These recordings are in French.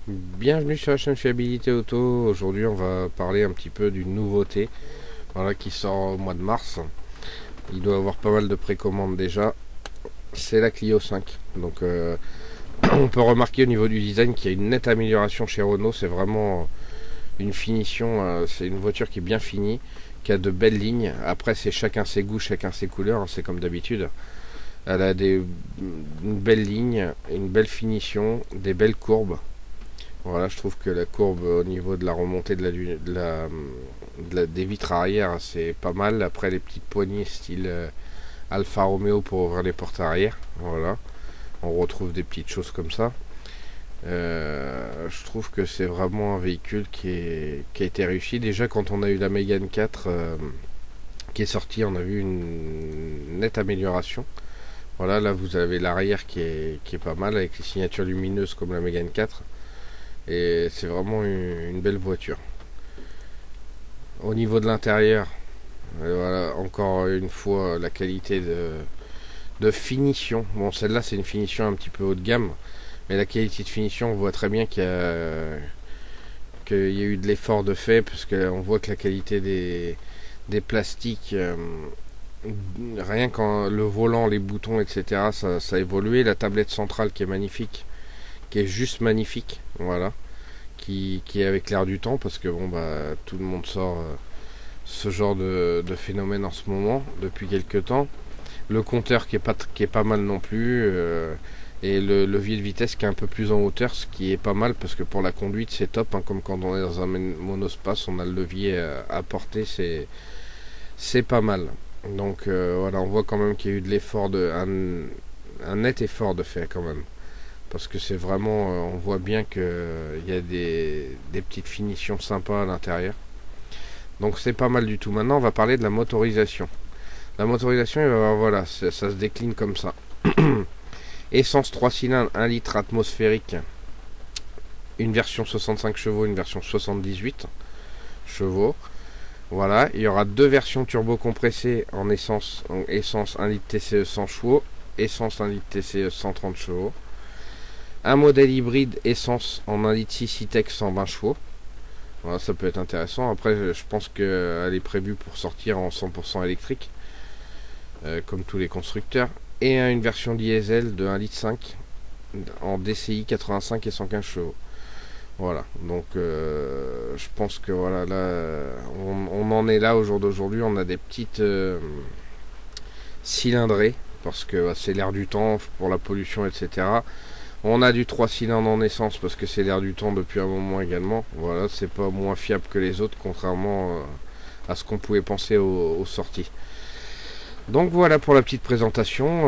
Bienvenue sur la chaîne Fiabilité Auto. Aujourd'hui, on va parler un petit peu d'une nouveauté, voilà, qui sort au mois de mars. Il doit avoir pas mal de précommandes déjà. C'est la Clio 5. Donc, on peut remarquer au niveau du design qu'il y a une nette amélioration chez Renault. C'est vraiment une finition. C'est une voiture qui est bien finie, qui a de belles lignes. Après, c'est chacun ses goûts, chacun ses couleurs, hein, c'est comme d'habitude. Elle a une belle ligne, une belle finition, des belles courbes. Voilà, je trouve que la courbe au niveau de la remontée des vitres arrière, c'est pas mal. Après, les petites poignées style Alfa Romeo pour ouvrir les portes arrière. Voilà, on retrouve des petites choses comme ça. Je trouve que c'est vraiment un véhicule qui a été réussi. Déjà, quand on a eu la Mégane 4 qui est sortie, on a vu une nette amélioration. Voilà, là vous avez l'arrière qui est pas mal avec les signatures lumineuses comme la Mégane 4. Et c'est vraiment une belle voiture. Au niveau de l'intérieur, voilà, encore une fois, la qualité de finition. Bon, celle-là, c'est une finition un petit peu haut de gamme. Mais la qualité de finition, on voit très bien qu'il y a eu de l'effort de fait. Parce qu'on voit que la qualité des plastiques, rien qu'en le volant, les boutons, etc., ça a évolué. La tablette centrale qui est magnifique, qui est juste magnifique. Voilà. Qui est avec l'air du temps, parce que bon, bah, tout le monde sort ce genre de phénomène en ce moment depuis quelques temps. Le compteur qui est pas mal non plus, et le levier de vitesse qui est un peu plus en hauteur, ce qui est pas mal parce que pour la conduite c'est top, hein, comme quand on est dans un monospace, on a le levier à portée, c'est pas mal. Donc voilà, on voit quand même qu'il y a eu de l'effort, un net effort de fait quand même. Parce que c'est vraiment, on voit bien qu'il y a des petites finitions sympas à l'intérieur. Donc c'est pas mal du tout. Maintenant on va parler de la motorisation. La motorisation, voilà, ça se décline comme ça. Essence 3 cylindres, 1 litre atmosphérique. Une version 65 chevaux, une version 78 chevaux. Voilà, il y aura deux versions turbo compressées en essence 1 litre TCE 100 chevaux, essence 1 litre TCE 130 chevaux. Un modèle hybride essence en 1 litre 6 e-tech 120 chevaux. Voilà, ça peut être intéressant. Après, je pense qu'elle est prévue pour sortir en 100% électrique, comme tous les constructeurs. Et une version diesel de 1 litre 5 en DCI 85 et 115 chevaux. Voilà, donc je pense que voilà, là, on en est là au jour d'aujourd'hui. On a des petites cylindrées, parce que c'est l'air du temps pour la pollution, etc. On a du 3 cylindres en essence parce que c'est l'air du temps depuis un moment également. Voilà, c'est pas moins fiable que les autres, contrairement à ce qu'on pouvait penser aux sorties. Donc voilà pour la petite présentation.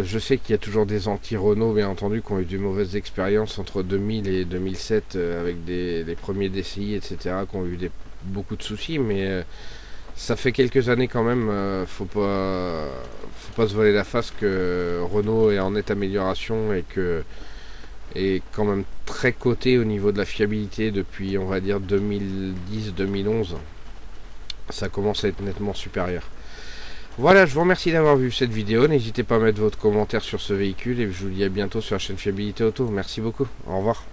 Je sais qu'il y a toujours des anti-Renault, bien entendu, qui ont eu de mauvaises expériences entre 2000 et 2007 avec les premiers DCI, etc., qui ont eu beaucoup de soucis, mais ça fait quelques années quand même. Faut pas se voiler la face que Renault est en nette amélioration et que est quand même très coté au niveau de la fiabilité depuis, on va dire, 2010-2011. Ça commence à être nettement supérieur. Voilà, je vous remercie d'avoir vu cette vidéo. N'hésitez pas à mettre votre commentaire sur ce véhicule et je vous dis à bientôt sur la chaîne Fiabilité Auto. Merci beaucoup. Au revoir.